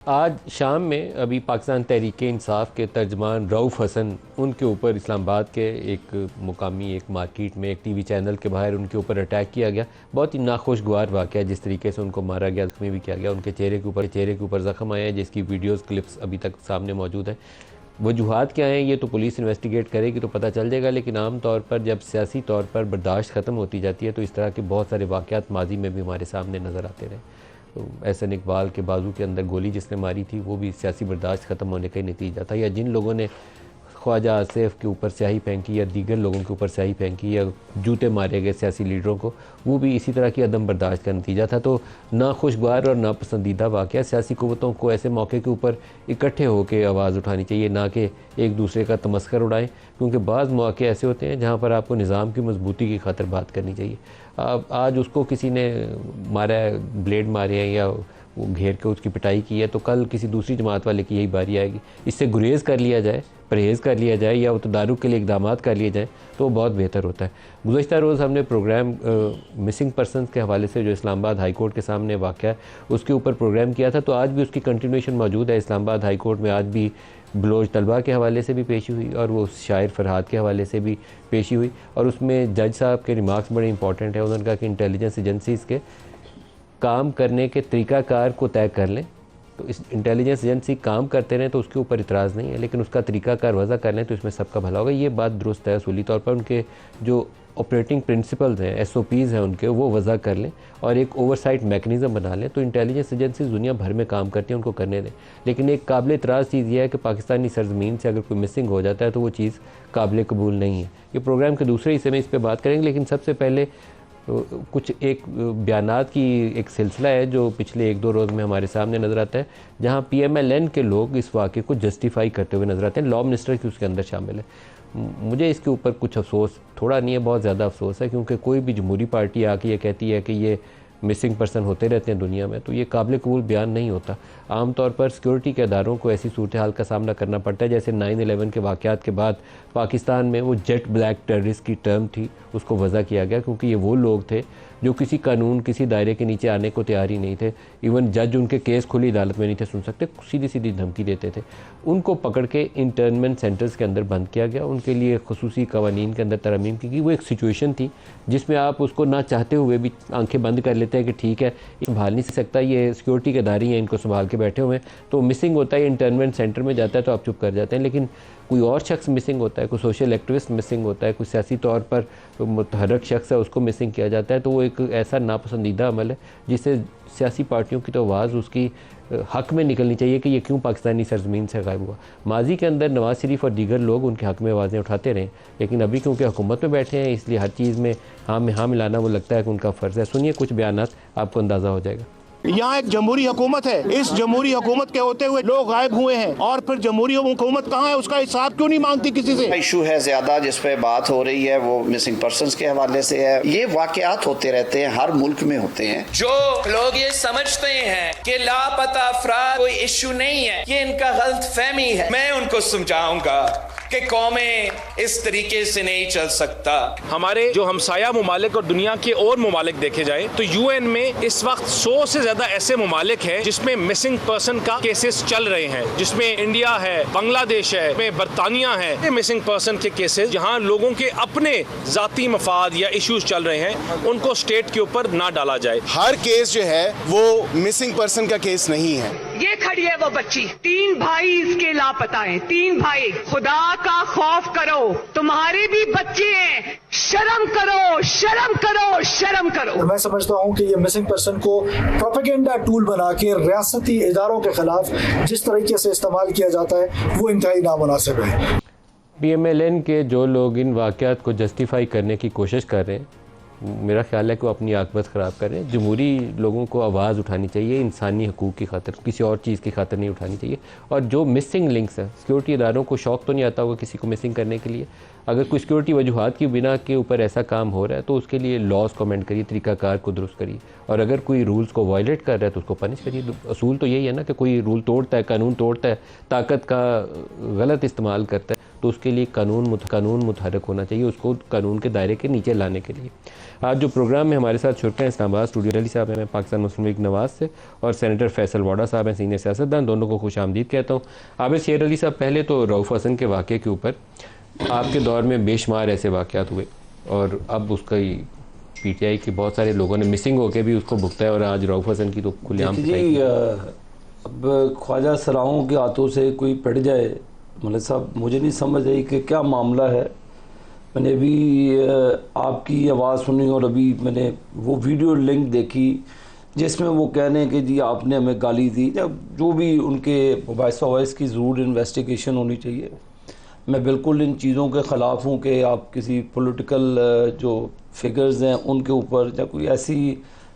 आज शाम में अभी पाकिस्तान तहरीक इंसाफ के तर्जमान रऊफ़ हसन उनके ऊपर इस्लामाबाद के एक मुकामी एक मार्केट में एक टीवी चैनल के बाहर उनके ऊपर अटैक किया गया। बहुत ही नाखुशगवार वाक़या, जिस तरीके से उनको मारा गया, ज़ख्मी भी किया गया। उनके चेहरे के ऊपर ज़ख्म आए हैं, जिसकी वीडियोज़ क्लिप्स अभी तक सामने मौजूद हैं। वजूहात क्या हैं ये तो पुलिस इन्वेस्टिगेट करेगी तो पता चल जाएगा, लेकिन आम तौर पर जब सियासी तौर पर बर्दाश्त ख़त्म होती जाती है तो इस तरह के बहुत सारे वाक़यात माजी में भी हमारे सामने नज़र आते रहे। तो एहसन इकबाल के बाजू के अंदर गोली जिसने मारी थी वो भी सियासी बर्दाश्त ख़त्म होने का ही नतीजा था, या जिन लोगों ने ख्वाजा आसिफ के ऊपर स्याही फेंकी या दीगर लोगों के ऊपर स्याही फेंकी या जूते मारे गए सियासी लीडरों को, वो भी इसी तरह की अदम बर्दाश्त का नतीजा था। तो नाखुशगवार और नापसंदीदा वाक़या, सियासी क़ुव्वतों को ऐसे मौके के ऊपर इकट्ठे होकर आवाज़ उठानी चाहिए, ना कि एक दूसरे का तमस्कर उड़ाएं, क्योंकि बाज़ मौके ऐसे होते हैं जहाँ पर आपको निज़ाम की मजबूती की खातिर बात करनी चाहिए। अब आज उसको किसी ने मारा है, ब्लेड मारे हैं या वो घेर के उसकी पिटाई की है, तो कल किसी दूसरी जमात वाले की यही बारी आएगी। इससे गुरेज़ कर लिया जाए, परहेज़ कर लिया जाए या तदारुक के लिए इक़दाम कर लिए जाएँ तो बहुत बेहतर होता है। गुज़श्ता रोज़ हमने प्रोग्राम मिसिंग पर्सनस के हवाले से जो इस्लामाबाद हाई कोर्ट के सामने वाक़या है उसके ऊपर प्रोग्राम किया था, तो आज भी उसकी कंटिन्यूशन मौजूद है। इस्लामाबाद हाई कोर्ट में आज भी बलोच तलबा के हवाले से भी पेशी हुई और वो शायर फरहाद के हवाले से भी पेशी हुई, और उसमें जज साहब के रिमार्क्स बड़े इंपॉर्टेंट हैं। उन्होंने कहा कि इंटेलिजेंस एजेंसीज़ के काम करने के तरीक़ाकार को तय कर लें, तो इस इंटेलिजेंस एजेंसी काम करते रहें तो उसके ऊपर इतराज़ नहीं है, लेकिन उसका तरीक़ाकार वज़ा कर लें तो इसमें सबका भला होगा। ये बात दुरुस्त है। असूली तौर पर उनके जो ऑपरेटिंग प्रिंसिपल्स हैं, SOPs हैं उनके, वो वज़ा कर लें और एक ओवरसाइट मैकेनिज़्म बना लें। तो इंटेलिजेंस एजेंसीज दुनिया भर में काम करती हैं, उनको करने दें। लेकिन एक काबिल इतराज़ चीज़ ये है कि पाकिस्तानी सरज़मीन से अगर कोई मिसिंग हो जाता है तो वो चीज़ काबिल कबूल नहीं है। ये प्रोग्राम के दूसरे हिस्से में इस पर बात करेंगे, लेकिन सबसे पहले कुछ एक बयानात की एक सिलसिला है जो पिछले 1-2 रोज़ में हमारे सामने नज़र आता है, जहां PMLN के लोग इस वाक़े को जस्टिफाई करते हुए नज़र आते हैं। लॉ मिनिस्टर की उसके अंदर शामिल है। मुझे इसके ऊपर कुछ अफसोस, थोड़ा नहीं है, बहुत ज़्यादा अफसोस है, क्योंकि कोई भी जमहूरी पार्टी आके ये कहती है कि ये मिसिंग पर्सन होते रहते हैं दुनिया में, तो ये काबिल कबूल बयान नहीं होता। आम तौर पर सिक्योरिटी के अदारों को ऐसी सूरत हाल का सामना करना पड़ता है, जैसे 9/11 के वाक़यात के बाद पाकिस्तान में वो जेट ब्लैक टेररिस्ट की टर्म थी, उसको वज़ा किया गया, क्योंकि ये वो लोग थे जो किसी कानून, किसी दायरे के नीचे आने को तैयार ही नहीं थे। इवन जज उनके केस खुली अदालत में नहीं थे सुन सकते, सीधी सीधी धमकी देते थे। उनको पकड़ के इंटर्नमेंट सेंटर्स के अंदर बंद किया गया, उनके लिए खुसूसी कवानीन के अंदर तरमीम की गई। वो एक सिचुएशन थी जिसमें आप उसको ना चाहते हुए भी आंखें बंद कर लेते हैं कि ठीक है, संभाल नहीं सकता, ये सिक्योरिटी के अदारे हैं, इनको संभाल के बैठे हुए हैं। तो मिसिंग होता है, इंटर्नमेंट सेंटर में जाता है तो आप चुप कर जाते हैं। लेकिन कोई और शख्स मिसिंग होता है, कोई सोशल एक्टिविस्ट मिसिंग होता है, कोई सियासी तौर पर मुतहरक शख्स है, उसको मिसिंग किया जाता है, तो वो एक ऐसा नापसंदीदा अमल है जिससे सियासी पार्टियों की तो आवाज़ उसकी हक़ में निकलनी चाहिए कि ये क्यों पाकिस्तानी सरज़मीन से गायब हुआ। माजी के अंदर नवाज़ शरीफ और दीगर लोग उनके हक़ में आवाज़ें उठाते रहे, लेकिन अभी क्योंकि हुकूमत में बैठे हैं इसलिए हर चीज़ में हाँ में हाँ मिलाना वो लगता है कि उनका फ़र्ज़ है। सुनिए कुछ बयानात, आपको अंदाज़ा हो जाएगा। यहाँ एक जमहूरी हुकूमत है, इस जमहूरी हुकूमत के होते हुए लोग गायब हुए हैं, और फिर जमहूरी हुकूमत कहाँ है, उसका हिसाब क्यों नहीं मांगती किसी से। इशू है ज्यादा जिस पे बात हो रही है वो मिसिंग पर्संस के हवाले से है। ये वाकयात होते रहते हैं, हर मुल्क में होते हैं। जो लोग ये समझते हैं कि लापता अफराद कोई इशू नहीं है, ये इनका गलत फहमी है। मैं उनको समझाऊंगा कि कौमें इस तरीके से नहीं चल सकता। हमारे जो हमसाया ममालिक और दुनिया के और ममालिक देखे जाए तो UN में इस वक्त 100 से ज्यादा ऐसे ममालिक हैं जिसमें मिसिंग पर्सन का केसेस चल रहे हैं, जिसमें इंडिया है, बांग्लादेश है, में बरतानिया है। मिसिंग पर्सन के केसेस जहां लोगों के अपने जाती मफाद या इश्यूज चल रहे हैं, उनको स्टेट के ऊपर ना डाला जाए। हर केस जो है वो मिसिंग पर्सन का केस नहीं है। ये खड़ी है वो बच्ची, 3 भाई इसके लापता हैं, 3 भाई। खुदा का खौफ करो, तुम्हारे भी बच्चे हैं, शर्म करो, शर्म करो, शर्म करो। मैं समझता हूँ कि ये मिसिंग पर्सन को प्रोपेगेंडा टूल बना के रियासती इदारों के खिलाफ जिस तरीके से इस्तेमाल किया जाता है वो इंतहाई नामुनासिब है। PMLN के जो लोग इन वाक़यात को जस्टिफाई करने की कोशिश कर रहे हैं, मेरा ख्याल है कि वो अपनी आकबत ख़राब कर रहे हैं। जमहूरी लोगों को आवाज़ उठानी चाहिए इंसानी हकूक़ की खातिर, किसी और चीज़ की खातिर नहीं उठानी चाहिए। और जो मिसिंग लिंक्स हैं, सिक्योरिटी इदारों को शौक़ तो नहीं आता होगा किसी को मिसिंग करने के लिए। अगर कोई सिक्योरिटी वजूहात की बिना के ऊपर ऐसा काम हो रहा है तो उसके लिए लॉज को अमेंड करिए, तरीक़ाकार को दुरुस्त करिए, और अगर कोई रूल्स को वायलेट कर रहा है तो उसको पनिश करिए। असूल तो यही है ना कि कोई रूल तोड़ता है, कानून तोड़ता है, ताकत का गलत इस्तेमाल करता है, तो उसके लिए कानून मुतहरक होना चाहिए, उसको कानून के दायरे के नीचे लाने के लिए। आज जो प्रोग्राम में हमारे साथ शुरू हैं इस्लामाबाद स्टूडियो अली साहब हैं पाकिस्तान मुस्लिम लीग नवाज़ से, और सेनेटर फैसल वाडा साहब हैं सीनियर सियासतदान, दोनों को खुश आमदीद कहता हूँ। आबिद शेर अली साहब, पहले तो रऊफ़ हसन के वाक़े के ऊपर आपके दौर में बेशुमार ऐसे वाक़यात हुए और अब उसका PTI के बहुत सारे लोगों ने मिसिंग होकर भी उसको भुगता है और आज रऊफ़ हसन की तो खुलेआम जी अब ख्वाजा सराओं के हाथों से कोई पड़ जाए, मलिक साहब मुझे नहीं समझ आई कि क्या मामला है। मैंने अभी आपकी आवाज़ सुनी और अभी मैंने वो वीडियो लिंक देखी जिसमें वो कह रहे हैं कि जी आपने हमें गाली दी, या जो भी उनके वॉइस की ज़रूर इन्वेस्टिगेशन होनी चाहिए। मैं बिल्कुल इन चीज़ों के ख़िलाफ़ हूँ कि आप किसी पॉलिटिकल जो फिगर्स हैं उनके ऊपर या कोई ऐसी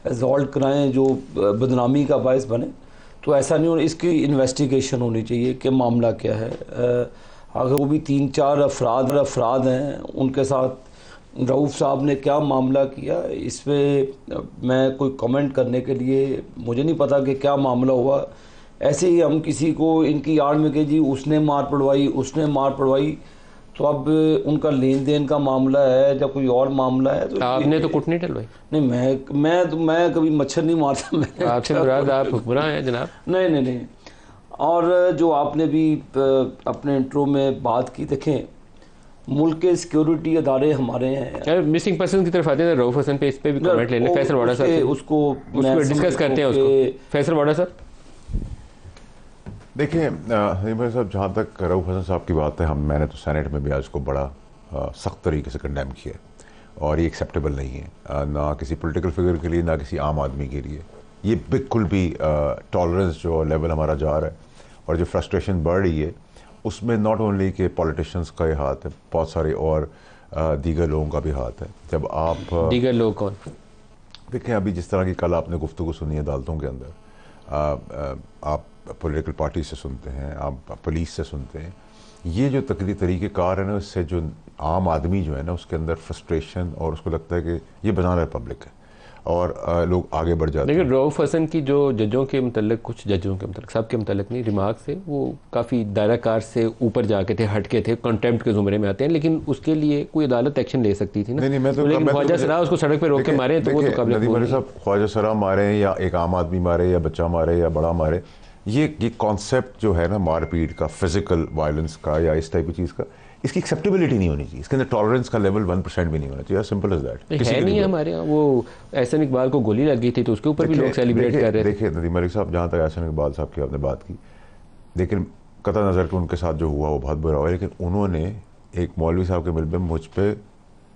एजॉल्ट कराएँ जो बदनामी का बायस बने, तो ऐसा नहीं हो। इसकी इन्वेस्टिगेशन होनी चाहिए कि मामला क्या है। अगर वो भी 3-4 अफराद हैं, उनके साथ रऊफ़ साहब ने क्या मामला किया, इस पर मैं कोई कमेंट करने के लिए, मुझे नहीं पता कि क्या मामला हुआ। ऐसे ही हम किसी को इनकी आड़ में कि जी उसने मार पड़वाई, तो अब उनका लेन देन का मामला है या कोई और मामला है। तो आपने तो कुछ नहीं डलवाई? नहीं, मैं कभी मच्छर नहीं मारता। आपसे मुराद आप हुक्मरान हैं जनाब? नहीं। और जो आपने भी अपने इंट्रो में बात की, देखें मुल्क के सिक्योरिटी अदारे हमारे हैं। मिसिंग पर्सन की तरफ आते हैं, रऊफ़ हसन पे इस पे भी कमेंट ले लें फैसल वाडा साहब, उसको डिस्कस करते हैं उसको। फैसल वाडा साहब देखिए भाई साहब, जहाँ तक रऊफ़ हसन साहब की बात है, मैंने तो सेनेट में भी आज को बड़ा सख्त तरीके से कंडेम किया और ये एक्सेप्टेबल नहीं है, ना किसी पॉलिटिकल फिगर के लिए ना किसी आम आदमी के लिए। ये बिल्कुल भी टॉलरेंस जो लेवल हमारा जा रहा है और जो फ्रस्ट्रेशन बढ़ रही है, उसमें नॉट ओनली के पॉलिटिशियंस का ही हाथ है, बहुत सारे और दीगर लोगों का भी हाथ है। जब आप दीगर लोग कौन? देखें, अभी जिस तरह की कल आपने गुफ्तगू सुनी अदालतों के अंदर, आप पॉलिटिकल पार्टी से सुनते हैं, आप पुलिस से सुनते हैं, ये जो तरीक़ेकार है ना, इससे जो आम आदमी जो है ना उसके अंदर फ्रस्ट्रेशन और उसको लगता है कि ये बनाना रिपब्लिक है और लोग आगे बढ़ जाते हैं। लेकिन रऊफ़ हसन की जो जजों के मतलब, कुछ जजों के मतलब, सब के मतलब नहीं, रिमार्क से वो काफ़ी दायराकार से ऊपर जाके थे, हटके थे, कंटेम्प्ट के ज़ुमरे में आते हैं, लेकिन उसके लिए कोई अदालत एक्शन ले सकती थी ना। नहीं, मैं तो लेकिन ख्वाजा सरा उसको सड़क पर रोक के मारे तो वो तो काबिल साहब, ख्वाजा सरा मारे या एक आम आदमी मारे या बच्चा मारे या बड़ा मारे, ये कॉन्सेप्ट जो है ना मारपीट का, फिजिकल वायलेंस का या इस टाइप की चीज़ का, इसकी एक्सेप्टेबिलिटी नहीं होनी चाहिए। इसके अंदर टॉलरेंस का लेवल 1% भी नहीं होना चाहिए। Simple as that. है नहीं हमारे यहाँ। वो एहसन इकबाल को गोली लगी थी तो उसके ऊपर भी लोग सेलिब्रेट कर रहे थे। देखिए नदीम मलिक साहब, जहाँ तक एहसन इकबाल साहब की आपने बात की, लेकिन कतई नज़र कि उनके साथ जो हुआ वो बहुत बुरा हुआ, लेकिन उन्होंने एक मौलवी साहब के मिलबे में मुझ पर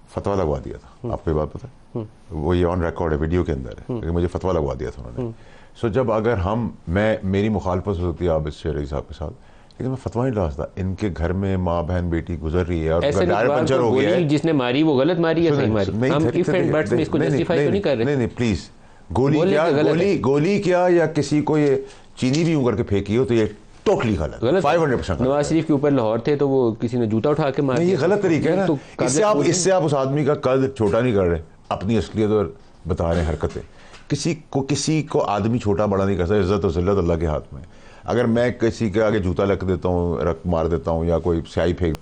फतवा लगवा दिया था। आपको ये बात पता है? वो ये ऑन रिकॉर्ड है, वीडियो के अंदर है, लेकिन मुझे फतवा लगवा दिया था उन्होंने। सो जब अगर मेरी मुखालफत होती है आबिद शेर अली साहब के साथ, लेकिन मैं फतवा नहीं डालता। इनके घर में माँ बहन बेटी गुजर रही है और टायर पंचर हो गया है। जिसने मारी वो गलत मारी या सही मारी? हम इफ एंड बट्स में इसको जस्टिफाई तो नहीं कर रहे। नहीं प्लीज, गोली क्या या किसी को ये चीनी भी यूं करके फेंकी हो तो ये टोटली गलत 500%। नवाज शरीफ के ऊपर लाहौर थे तो वो किसी ने जूता उठा के मारा। ये गलत तरीका है ना। इससे आप उस आदमी का कद छोटा नहीं कर रहे, अपनी असलियत और बता रहे हरकतें। किसी को आदमी छोटा बड़ा नहीं कर सकता। इज्जत और जिल्लत अल्लाह के हाथ में। अगर मैं किसी के आगे जूता रख देता हूँ, रख मार देता हूँ, या कोई स्याही फेंक,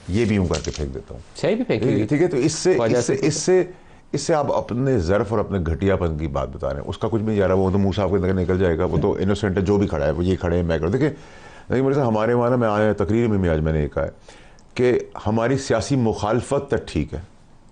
ये भी यूं करके फेंक देता हूँ, स्याही भी फेंक, ठीक है। तो इससे आप अपने ज़र्फ और अपने घटियापन की बात बता रहे हैं। उसका कुछ भी नहीं जा रहा, वो तो मुँह साहब के अंदर निकल जाएगा, वो तो इनोसेंट है। जो भी खड़ा है वो ये खड़े हैं, मैं कर। देखिए नहीं मेरे साथ हमारे वहाँ मैं आया तकरीर में भी आज मैंने ये कहा है कि हमारी सियासी मुखालफत तक ठीक है,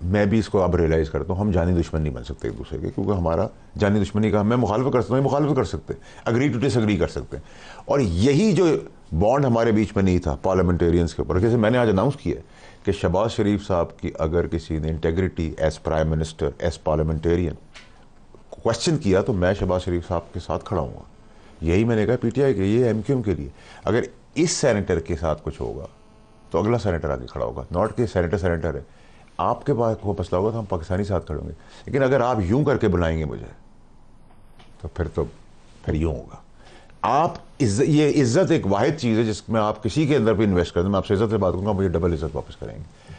मैं भी इसको अब रियलाइज़ करता हूँ, हम जानी दुश्मन नहीं बन सकते एक दूसरे के, क्योंकि हमारा जानी दुश्मनी का, मैं मुखालफत कर सकता हूँ, मुखालफत कर सकते हैं, अग्री टू डिसएग्री कर सकते हैं। और यही जो बॉन्ड हमारे बीच में नहीं था पार्लियामेंटेरियंस के ऊपर, जैसे मैंने आज अनाउंस किया है कि शहबाज शरीफ साहब की अगर किसी ने integrity as prime minister, as parliamentarian question किया तो मैं शहबाज शरीफ साहब के साथ खड़ा हूँ। यही मैंने कहा PTI के, ये MQM के लिए। अगर इस सेनेटर के साथ कुछ होगा तो अगला सेनेटर आगे खड़ा होगा, नॉट कि सेनेटर है आपके पास को मसला होगा तो हम पाकिस्तानी साथ खड़े होंगे। लेकिन अगर आप यूं करके बुलाएंगे मुझे तो फिर यूं होगा। आप ये इज्जत एक वाहिद चीज़ है जिसमें आप किसी के अंदर भी इन्वेस्ट कर दें, मैं आपसे इज्जत से बात करूंगा, मुझे डबल इज्जत वापस करेंगे।